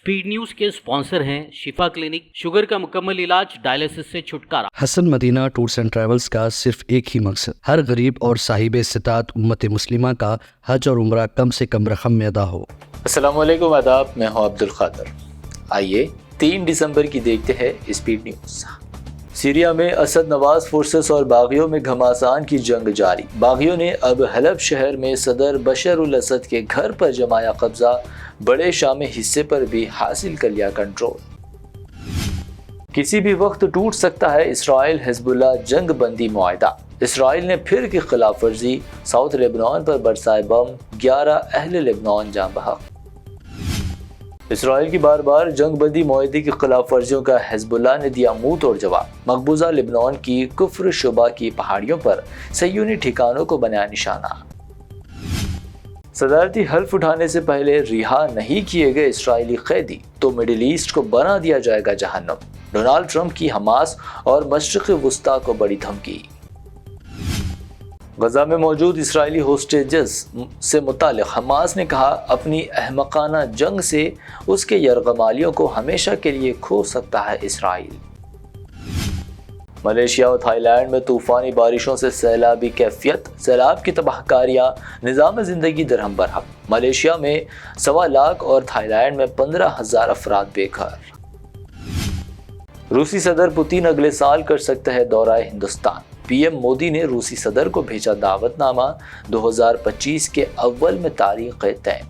Speed news के sponsor हैं शिफा clinic, sugar का मुकम्मल इलाज, डायलिसिस से छुटकारा। Hasan Madina tours and travels का सिर्फ एक ही मकसद, हर गरीब और साहिब इस्तिताअत उम्मत मुस्लिमा का हज और उम्रा कम से कम रकम में अदा हो। अस्सलामुअलैकुम, आदाब, मैं हूं अब्दुल खादर। आइए 3 दिसंबर की देखते हैं स्पीड न्यूज़। सीरिया में असद नवाज फोर्सेस और बागियों में घमासान की जंग जारी। बागियों ने अब हलब शहर में सदर बशर उल असद के घर पर जमाया कब्जा, बड़े शामी हिस्से पर भी हासिल कर लिया कंट्रोल। किसी भी वक्त टूट सकता है इसराइल हिजबुल्लाह जंग बंदी मुआहदा। इसराइल ने फिर की खिलाफ वर्जी, साउथ लेबनान पर बरसाए बम, 11 अहले लेबनान जान बहक। इसराइल की बार बार जंग बंदी मुआहदे की खिलाफ वर्जियों का हिजबुल्लाह ने दिया मुंह तोड़ जवाब। मकबूजा लेबनान की कुफ्र शुबा की पहाड़ियों पर सयूनी ठिकानों को बनाया निशाना। सदारती हल्फ उठाने से पहले रिहा नहीं किए गए इसराइली कैदी तो मिडिल ईस्ट को बना दिया जाएगा जहन्नम। डोनाल्ड ट्रंप की हमास और मशरिक़ वुस्ता को बड़ी धमकी। गजा में मौजूद इसराइली होस्टेजेस से मुतालिक हमास ने कहा, अपनी अहमकाना जंग से उसके यरगमालियों को हमेशा के लिए खो सकता है इसराइल। मलेशिया और थाईलैंड में तूफानी बारिशों से सैलाबी कैफियत, सैलाब की तबाहकारियां, निज़ाम ज़िंदगी दरहम बरहम। मलेशिया में 1.25 लाख और थाईलैंड में 15,000 अफराद बेघर। रूसी सदर पुतिन अगले साल कर सकते हैं दौरा हिंदुस्तान। पीएम मोदी ने रूसी सदर को भेजा दावतनामा, 2025 के अव्वल में तारीख तय।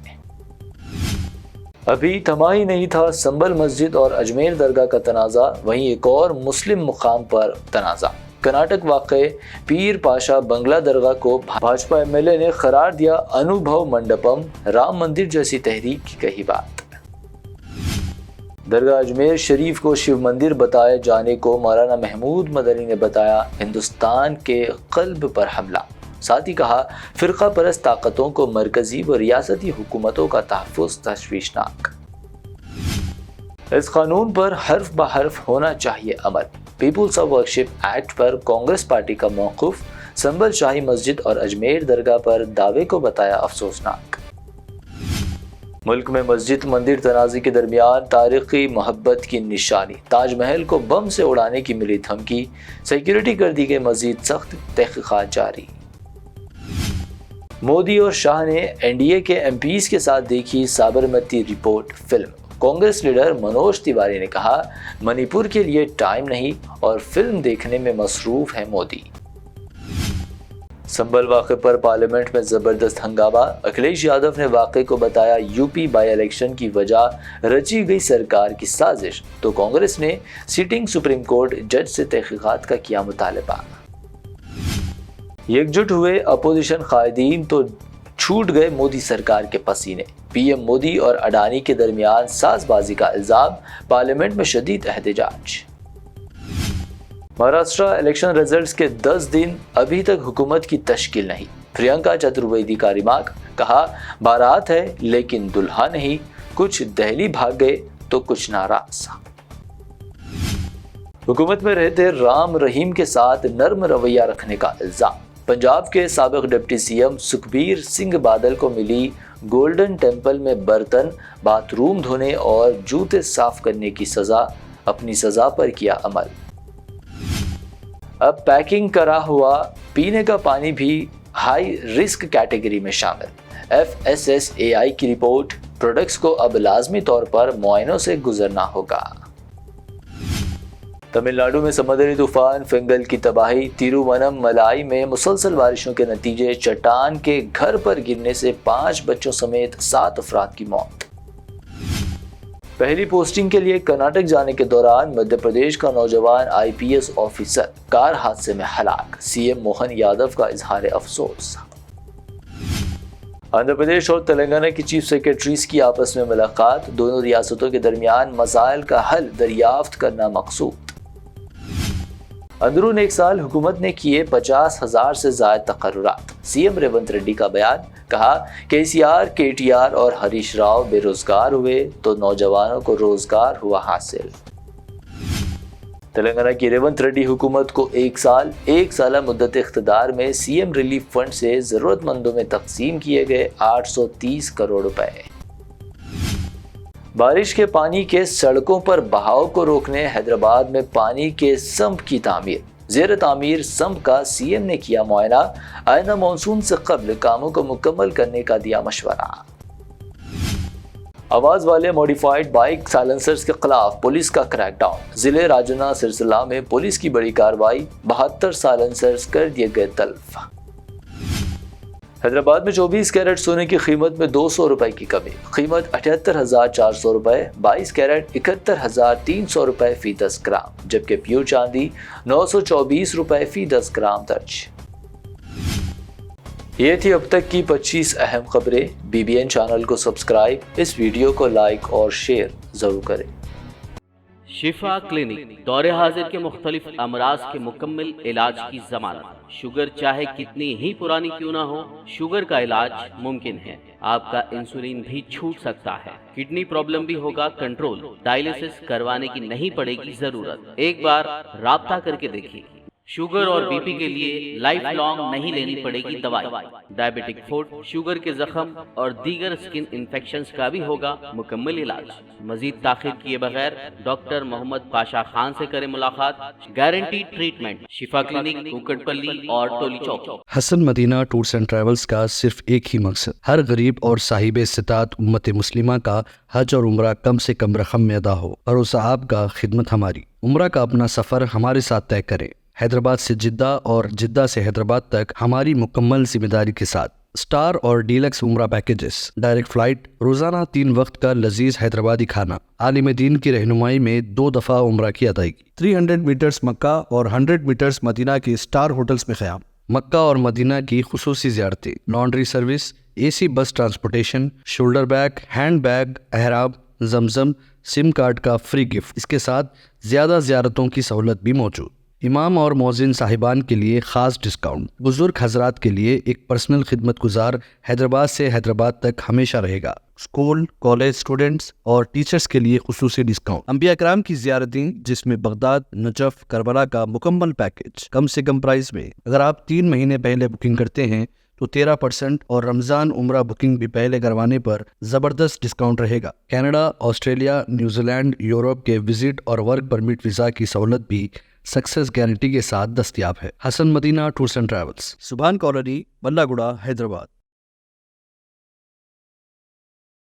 अभी थमा ही नहीं था संबल मस्जिद और अजमेर दरगाह का तनाज़ा, वहीं एक और मुस्लिम मुकाम पर तनाज़ा। कर्नाटक वाक़े पीर पाशा बंगला दरगाह को भाजपा एमएलए ने करार दिया अनुभव मंडपम, राम मंदिर जैसी तहरीक की कही बात। दरगाह अजमेर शरीफ को शिव मंदिर बताए जाने को मौलाना महमूद मदनी ने बताया हिंदुस्तान के क़ल्ब पर हमला। साथ ही कहा, फ़िरक़ा परस्त ताकतों को मरकज़ी व रियासती हुकूमतों का तहफ़्फ़ुज़ तशवीशनाक। इस कानून पर हर्फ ब हर्फ होना चाहिए अमल। पीपुल्स ऑफ वर्शिप एक्ट पर कांग्रेस पार्टी का मौक़िफ़, संबल शाही मस्जिद और अजमेर दरगाह पर दावे को बताया अफसोसनाक। मुल्क में मस्जिद मंदिर तनाज़े के दरमियान तारीख़ी मोहब्बत की निशानी, ताजमहल को बम से उड़ाने की मिली धमकी, सिक्योरिटी कर दी गई मज़ीद सख्त, तहक़ीक़ात जारी। मोदी और शाह ने एनडीए के एमपीज़ के साथ देखी Sabarmati report film. Congress leader Manoj Tiwari ने कहा, मणिपुर के लिए टाइम नहीं और फिल्म देखने में मसरूफ़ है मोदी। संबल वाक़े पर पार्लियामेंट में ज़बरदस्त हंगामा। अखिलेश यादव ने वाक़े को बताया यूपी बाई इलेक्शन की वजह रची गई सरकार की साजिश, तो कांग्रेस ने सिटिंग सुप्रीम कोर्ट जज से तहक़ीक़ात का किया मुतालबा। एकजुट हुए अपोजिशन कायदीन तो छूट गए मोदी सरकार के पसीने। पीएम मोदी और अडानी के दरमियान साजबाजी का इल्ज़ाम, पार्लियामेंट में शदीद एहतजाज। महाराष्ट्र इलेक्शन रिजल्ट्स के 10 दिन अभी तक हुकूमत की तश्कील नहीं। प्रियंका चतुर्वेदी का रिमार्क, कहा, बारात है लेकिन दुल्हा नहीं, कुछ दिल्ली भाग गए तो कुछ नाराज। हुकूमत में रहते राम रहीम के साथ नर्म रवैया रखने का इल्ज़ाम। पंजाब के साबिक डिप्टी सीएम सुखबीर सिंह बादल को मिली गोल्डन टेम्पल में बर्तन, बाथरूम धोने और जूते साफ करने की सज़ा, अपनी सज़ा पर किया अमल। अब पैकिंग करा हुआ पीने का पानी भी हाई रिस्क कैटेगरी में शामिल। FSSAI की रिपोर्ट, प्रोडक्ट्स को अब लाजमी तौर पर मुआयनों से गुजरना होगा। तमिलनाडु में समुद्री तूफान फिंगल की तबाही। तिरुवन्नमलाई में मुसलसल बारिशों के नतीजे, चट्टान के घर पर गिरने से 5 बच्चों समेत 7 अफराद की मौत। पहली पोस्टिंग के लिए कर्नाटक जाने के दौरान मध्य प्रदेश का नौजवान IPS ऑफिसर कार हादसे में हलाक। सीएम मोहन यादव का इजहार अफसोस। आंध्र प्रदेश और तेलंगाना की चीफ सेक्रेटरीज की आपस में मुलाकात, दोनों रियासतों के दरमियान मसाइल का हल दरियाफ्त करना मकसूद। अंदरून एक साल हुकूमत ने किए 50,000 से ज़ायद तकर्रुरात। सीएम रेवंत रेड्डी का बयान, कहा, KCR, KTR और हरीश राव बेरोजगार हुए तो नौजवानों को रोजगार हुआ हासिल। तेलंगाना की रेवंत रेड्डी हुकूमत को एक साल मुद्दत इख्तिदार में सीएम रिलीफ फंड से ज़रूरतमंदों में तकसीम किए गए 830 करोड़ रुपए। بارش کے پانی کے سڑکوں پر بہاؤ کو روکنے حیدرآباد میں پانی کے سمپ کی تعمیر، زیر تعمیر سمپ کا سی ایم نے کیا معائنہ، آئندہ مانسون سے قبل کاموں کو مکمل کرنے کا دیا مشورہ۔ آواز والے موڈیفائڈ بائک سائلنسرز کے خلاف پولیس کا کریک ڈاؤن، ضلع راجنا سرسلہ میں پولیس کی بڑی کارروائی، 72 سائلنسرز کر دیے گئے تلف۔ حیدرآباد میں 24 کیرٹ سونے کی قیمت میں 200 روپے کی کمی، قیمت 78,400 روپے، 22 کیرٹ 71,300 روپے فی 10 گرام، جبکہ پیور چاندی 924 روپے فی 10 گرام درج۔ یہ تھی اب تک کی 25 اہم خبریں۔ BBN چینل کو سبسکرائب، اس ویڈیو کو لائک اور شیئر ضرور کریں۔ شفا کلینک دور حاضر کے مختلف امراض کے مکمل علاج کی ضمانت۔ شوگر چاہے کتنی ہی پرانی کیوں نہ ہو، شوگر کا علاج ممکن ہے۔ آپ کا انسولین بھی چھوٹ سکتا ہے، کڈنی پرابلم بھی ہوگا کنٹرول، ڈائلیسس کروانے کی نہیں پڑے گی ضرورت۔ ایک بار رابطہ کر کے دیکھیے۔ شوگر اور بی پی کے لیے لائف لانگ نہیں لینی پڑے گی دوائی۔ ڈائبیٹک فوڈ، شوگر کے زخم اور دیگر سکن انفیکشنز کا بھی ہوگا مکمل علاج۔ مزید تاخیر کیے بغیر ڈاکٹر محمد پاشا خان سے کریں ملاقات، گارنٹی ٹریٹمنٹ، شفا کلینک، کوکٹ پلی اور ٹولی چوک۔ حسن مدینہ ٹورز اینڈ ٹریولز کا صرف ایک ہی مقصد، ہر غریب اور صاحب استطاعت امت مسلمہ کا حج اور عمرہ کم سے کم رقم میں ادا ہو۔ بھروسہ آپ کا، خدمت ہماری۔ عمرہ کا اپنا سفر ہمارے ساتھ طے کریں، حیدرآباد سے جدہ اور جدہ سے حیدرآباد تک ہماری مکمل ذمہ داری کے ساتھ۔ سٹار اور ڈیلکس عمرہ پیکیجز، ڈائریکٹ فلائٹ، روزانہ 3 وقت کا لذیذ حیدرآبادی کھانا، عالم دین کی رہنمائی میں 2 دفعہ عمرہ کی ادائیگی، 300 میٹرز مکہ اور 100 میٹرز مدینہ کی سٹار ہوٹلز میں قیام، مکہ اور مدینہ کی خصوصی زیارتیں، laundry service, AC bus transportation, shoulder bag, hand bag, احرام، زمزم، سم کارڈ کا فری گفٹ، اس کے ساتھ زیادہ زیارتوں کی سہولت بھی موجود۔ امام اور مؤذن صاحبان کے لیے خاص ڈسکاؤنٹ، بزرگ حضرات کے لیے ایک پرسنل خدمت گزار حیدرآباد سے حیدرآباد تک ہمیشہ رہے گا۔ اسکول، کالج اسٹوڈنٹس اور ٹیچرز کے لیے خصوصی ڈسکاؤنٹ، انبیاء کرام کی زیارتیں جس میں بغداد، نجف، کربلا کا مکمل پیکج کم سے کم پرائز میں۔ اگر آپ 3 مہینے پہلے بکنگ کرتے ہیں تو 13% اور رمضان عمرہ بکنگ بھی پہلے کروانے پر زبردست ڈسکاؤنٹ رہے گا۔ Canada, Australia, New Zealand, Europe کے وزٹ اور ورک پرمٹ ویزا کی سہولت بھی سکسیس گارنٹی کے ساتھ دستیاب ہے۔ Hasan Madina tours and travels, Subhan colony, بلہ گڑا، حیدرآباد۔